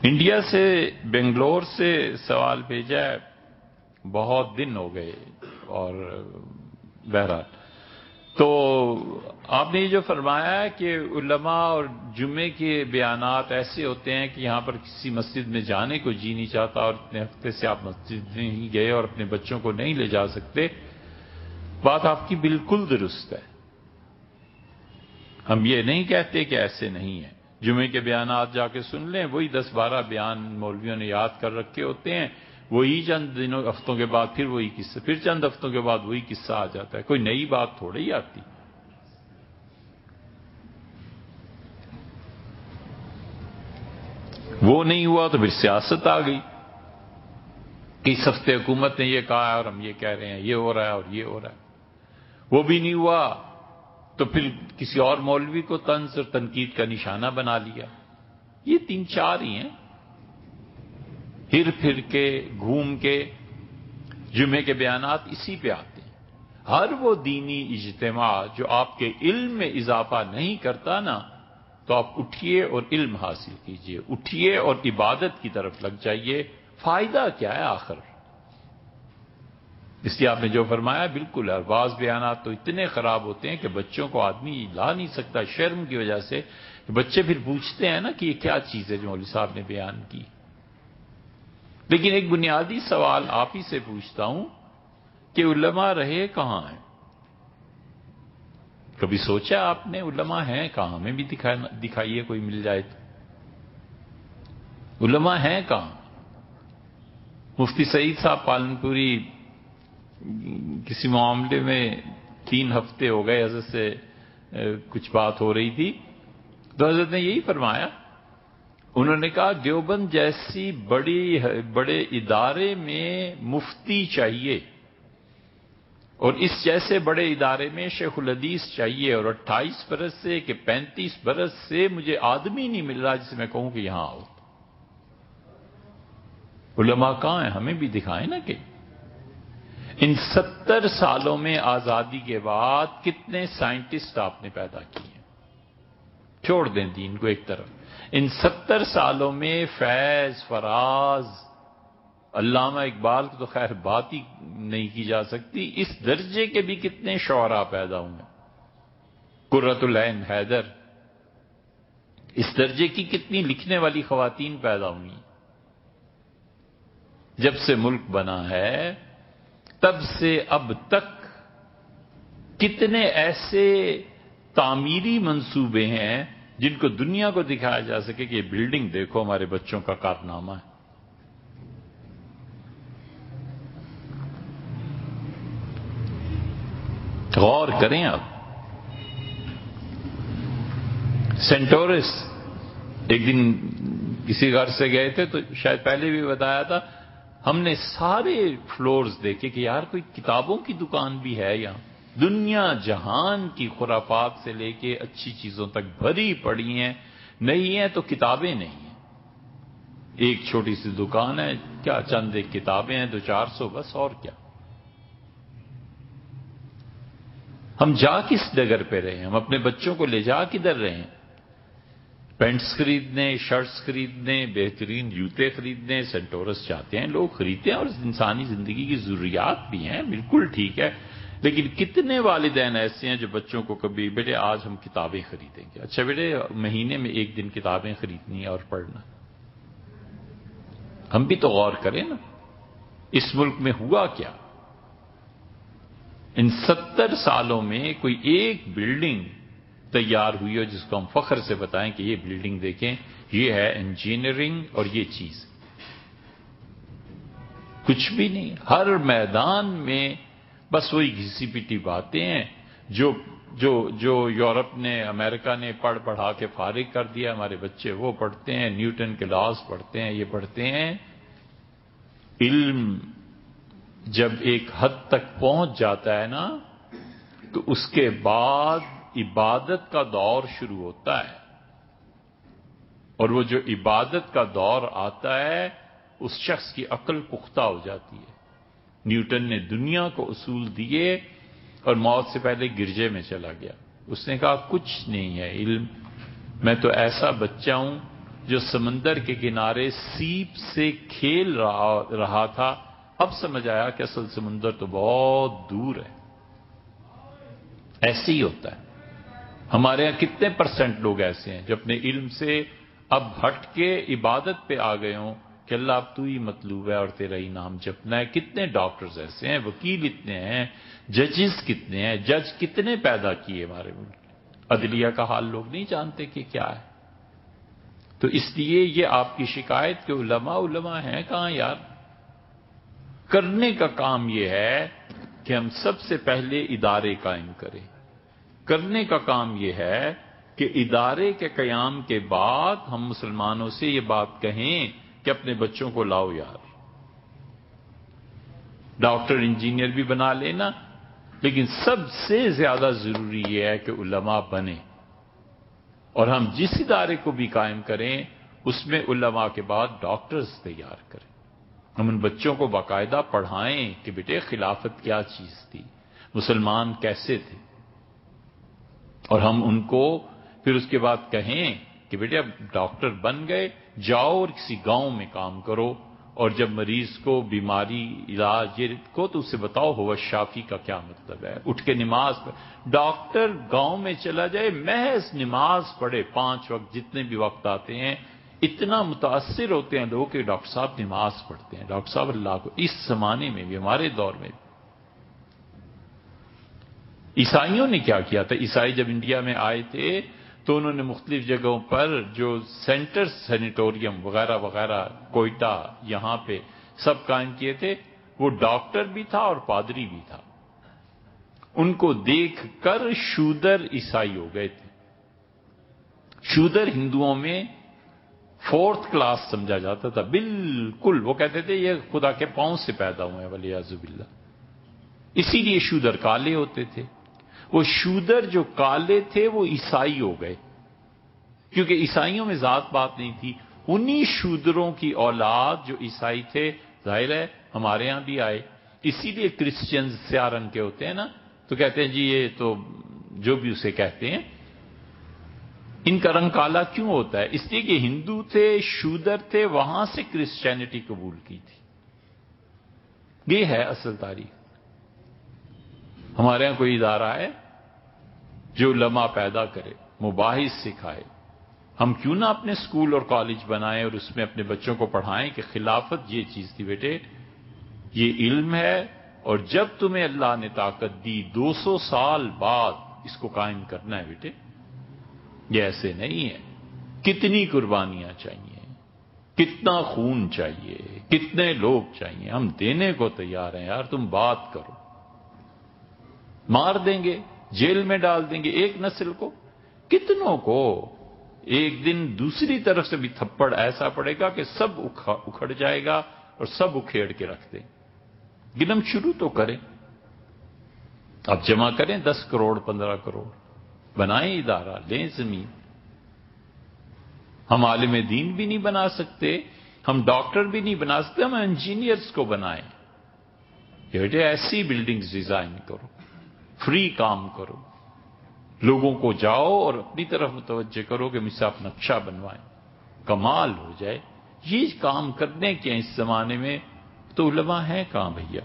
India سے بنگلور سے سوال بھیجا ہے، بہت دن ہو گئے، اور بہرحال تو آپ نے یہ جو فرمایا ہے کہ علماء اور جمعے کے بیانات ایسے ہوتے ہیں کہ یہاں پر کسی مسجد میں جانے کو جی نہیں چاہتا، اور اتنے ہفتے سے آپ مسجد نہیں گئے اور اپنے بچوں کو نہیں لے جا سکتے، بات آپ کی بالکل درست ہے۔ ہم یہ نہیں کہتے کہ ایسے نہیں ہے، جمعے کے بیانات جا کے سن لیں، وہی 10-12 بیان مولویوں نے یاد کر رکھے ہوتے ہیں، وہی چند دنوں ہفتوں کے بعد پھر وہی قصہ، پھر چند ہفتوں کے بعد وہی قصہ آ جاتا ہے، کوئی نئی بات تھوڑی ہی آتی۔ وہ نہیں ہوا تو پھر سیاست آ گئی کہ اس ہفتے حکومت نے یہ کہا ہے اور ہم یہ کہہ رہے ہیں، یہ ہو رہا ہے اور یہ ہو رہا ہے۔ وہ بھی نہیں ہوا تو پھر کسی اور مولوی کو طنز اور تنقید کا نشانہ بنا لیا۔ یہ 3-4 ہی ہیں، ہر پھر کے گھوم کے جمعے کے بیانات اسی پہ آتے ہیں۔ ہر وہ دینی اجتماع جو آپ کے علم میں اضافہ نہیں کرتا نا، تو آپ اٹھیے اور علم حاصل کیجئے، اٹھیے اور عبادت کی طرف لگ جائیے۔ فائدہ کیا ہے آخر؟ اس لیے آپ نے جو فرمایا بالکل ہے، بعض بیانات تو اتنے خراب ہوتے ہیں کہ بچوں کو آدمی لا نہیں سکتا شرم کی وجہ سے، کہ بچے پھر پوچھتے ہیں نا کہ یہ کیا چیز ہے جو مولوی صاحب نے بیان کی۔ لیکن ایک بنیادی سوال آپ ہی سے پوچھتا ہوں کہ علماء رہے کہاں ہیں؟ کبھی سوچا آپ نے علماء ہیں کہاں؟ ہمیں بھی دکھائیے، کوئی مل جائے تو۔ علماء ہیں کہاں؟ مفتی سعید صاحب پالنپوری کسی معاملے میں 3 ہفتے ہو گئے حضرت سے کچھ بات ہو رہی تھی، تو حضرت نے یہی فرمایا، انہوں نے کہا دیوبند جیسی بڑے ادارے میں مفتی چاہیے، اور اس جیسے بڑے ادارے میں شیخ الحدیث چاہیے، اور 28 برس سے کہ 35 برس سے مجھے آدمی نہیں مل رہا جسے میں کہوں کہ یہاں آؤ۔ علماء کہاں ہیں؟ ہمیں بھی دکھائیں نا کہ ان 70 سالوں میں آزادی کے بعد کتنے سائنٹسٹ آپ نے پیدا کیے ہیں۔ چھوڑ دیں دین کو ایک طرف، ان 70 سالوں میں فیض، فراز، علامہ اقبال کو تو خیر بات ہی نہیں کی جا سکتی، اس درجے کے بھی کتنے شعراء پیدا ہوئے، قرۃ العین حیدر، اس درجے کی کتنی لکھنے والی خواتین پیدا ہوئی۔ جب سے ملک بنا ہے تب سے اب تک کتنے ایسے تعمیری منصوبے ہیں جن کو دنیا کو دکھایا جا سکے کہ یہ بلڈنگ دیکھو ہمارے بچوں کا کارنامہ ہے۔ غور کریں آپ۔ سینٹورس، ایک دن کسی گھر سے گئے تھے تو شاید پہلے بھی بتایا تھا، ہم نے سارے فلورز دیکھے کہ یار کوئی کتابوں کی دکان بھی ہے یہاں، دنیا جہان کی خرافات سے لے کے اچھی چیزوں تک بھری پڑی ہیں، نہیں ہیں تو کتابیں نہیں ہیں۔ ایک چھوٹی سی دکان ہے، کیا چند ایک کتابیں ہیں 200-400 بس، اور کیا۔ ہم جا کس ڈگر پہ رہے ہیں؟ ہم اپنے بچوں کو لے جا کدھر رہے ہیں؟ پینٹس خریدنے، شرٹس خریدنے، بہترین جوتے خریدنے، سینٹورس چاہتے ہیں لوگ، خریدتے ہیں، اور انسانی زندگی کی ضروریات بھی ہیں، بالکل ٹھیک ہے، لیکن کتنے والدین ایسے ہیں جو بچوں کو کبھی بیٹے آج ہم کتابیں خریدیں گے، اچھا بیٹے مہینے میں 1 دن کتابیں خریدنی اور پڑھنا۔ ہم بھی تو غور کریں نا، اس ملک میں ہوا کیا؟ ان 70 سالوں میں کوئی ایک بلڈنگ تیار ہوئی ہو جس کو ہم فخر سے بتائیں کہ یہ بلڈنگ دیکھیں، یہ ہے انجینئرنگ اور یہ چیز؟ کچھ بھی نہیں۔ ہر میدان میں بس وہی گھسی پٹی باتیں ہیں جو یورپ نے، امریکہ نے پڑھ پڑھا کے فارغ کر دیا، ہمارے بچے وہ پڑھتے ہیں، نیوٹن کے لاز پڑھتے ہیں، یہ پڑھتے ہیں۔ علم جب ایک حد تک پہنچ جاتا ہے نا تو اس کے بعد عبادت کا دور شروع ہوتا ہے، اور وہ جو عبادت کا دور آتا ہے اس شخص کی عقل پختہ ہو جاتی ہے۔ نیوٹن نے دنیا کو اصول دیے اور موت سے پہلے گرجے میں چلا گیا، اس نے کہا کچھ نہیں ہے علم، میں تو ایسا بچہ ہوں جو سمندر کے کنارے سیپ سے کھیل رہا تھا، اب سمجھ آیا کہ اصل سمندر تو بہت دور ہے۔ ایسے ہی ہوتا ہے۔ ہمارے یہاں کتنے پرسنٹ لوگ ایسے ہیں جو اپنے علم سے اب ہٹ کے عبادت پہ آ گئے ہوں کہ اللہ اب تو ہی مطلوب ہے اور تیرا ہی نام جپنا ہے۔ کتنے ڈاکٹرز ایسے ہیں، وکیل اتنے ہیں، ججز کتنے ہیں، جج کتنے پیدا کیے ہمارے ملک۔ عدلیہ کا حال لوگ نہیں جانتے کہ کیا ہے۔ تو اس لیے یہ آپ کی شکایت کہ علماء ہیں کہاں یار؟ کرنے کا کام یہ ہے کہ ہم سب سے پہلے ادارے قائم کریں۔ کرنے کا کام یہ ہے کہ ادارے کے قیام کے بعد ہم مسلمانوں سے یہ بات کہیں کہ اپنے بچوں کو لاؤ یار، ڈاکٹر انجینئر بھی بنا لینا، لیکن سب سے زیادہ ضروری یہ ہے کہ علماء بنیں، اور ہم جس ادارے کو بھی قائم کریں اس میں علماء کے بعد ڈاکٹرز تیار کریں۔ ہم ان بچوں کو باقاعدہ پڑھائیں کہ بیٹے خلافت کیا چیز تھی، مسلمان کیسے تھے، اور ہم ان کو پھر اس کے بعد کہیں کہ بیٹے اب ڈاکٹر بن گئے، جاؤ اور کسی گاؤں میں کام کرو، اور جب مریض کو بیماری علاج کو تو اسے بتاؤ ہوا شافی کا کیا مطلب ہے، اٹھ کے نماز پڑھ۔ ڈاکٹر گاؤں میں چلا جائے، محض نماز پڑھے، 5 وقت جتنے بھی وقت آتے ہیں، اتنا متاثر ہوتے ہیں لوگ کہ ڈاکٹر صاحب نماز پڑھتے ہیں، ڈاکٹر صاحب اللہ کو۔ اس زمانے میں بھی، ہمارے دور میں بھی عیسائیوں نے کیا کیا تھا؟ عیسائی جب انڈیا میں آئے تھے تو انہوں نے مختلف جگہوں پر جو سینٹر سینیٹوریم وغیرہ وغیرہ، کوئٹہ یہاں پہ سب قائم کیے تھے۔ وہ ڈاکٹر بھی تھا اور پادری بھی تھا۔ ان کو دیکھ کر شودر عیسائی ہو گئے تھے۔ شودر ہندوؤں میں 4th کلاس سمجھا جاتا تھا، بالکل۔ وہ کہتے تھے یہ خدا کے پاؤں سے پیدا ہوئے ہیں، ولیعذ باللہ۔ اسی لیے شودر کالے ہوتے تھے۔ وہ شودر جو کالے تھے وہ عیسائی ہو گئے، کیونکہ عیسائیوں میں ذات بات نہیں تھی۔ انہی شودروں کی اولاد جو عیسائی تھے، ظاہر ہے ہمارے یہاں بھی آئے۔ اسی لیے کرسچنز سیاہ رنگ کے ہوتے ہیں نا، تو کہتے ہیں جی یہ تو جو بھی اسے کہتے ہیں، ان کا رنگ کالا کیوں ہوتا ہے؟ اس لیے کہ ہندو تھے، شودر تھے، وہاں سے کرسچینٹی قبول کی تھی۔ یہ ہے اصل تاریخ۔ ہمارے یہاں کوئی ادارہ ہے جو علماء پیدا کرے، مباحث سکھائے۔ ہم کیوں نہ اپنے اسکول اور کالج بنائیں اور اس میں اپنے بچوں کو پڑھائیں کہ خلافت یہ چیز تھی بیٹے، یہ علم ہے، اور جب تمہیں اللہ نے طاقت دی 200 سال بعد اس کو قائم کرنا ہے بیٹے، یہ ایسے نہیں ہے۔ کتنی قربانیاں چاہیے، کتنا خون چاہیے، کتنے لوگ چاہیے، ہم دینے کو تیار ہیں یار، تم بات کرو۔ مار دیں گے، جیل میں ڈال دیں گے ایک نسل کو، کتنوں کو ایک دن دوسری طرف سے بھی تھپڑ ایسا پڑے گا کہ سب اکھڑ جائے گا اور سب اکھیڑ کے رکھ دیں۔ لیکن ہم شروع تو کریں، اب جمع کریں 10 کروڑ 15 کروڑ، بنائیں ادارہ، لیں زمین۔ ہم عالم دین بھی نہیں بنا سکتے، ہم ڈاکٹر بھی نہیں بنا سکتے، ہم انجینئرز کو بنائیں کہ بیٹے ایسی بلڈنگز ڈیزائن کرو، فری کام کرو، لوگوں کو جاؤ اور اپنی طرف متوجہ کرو کہ مجھ سے آپ نقشہ بنوائیں، کمال ہو جائے۔ یہ کام کرنے کے اس زمانے میں تو علماء ہیں کہاں بھیا؟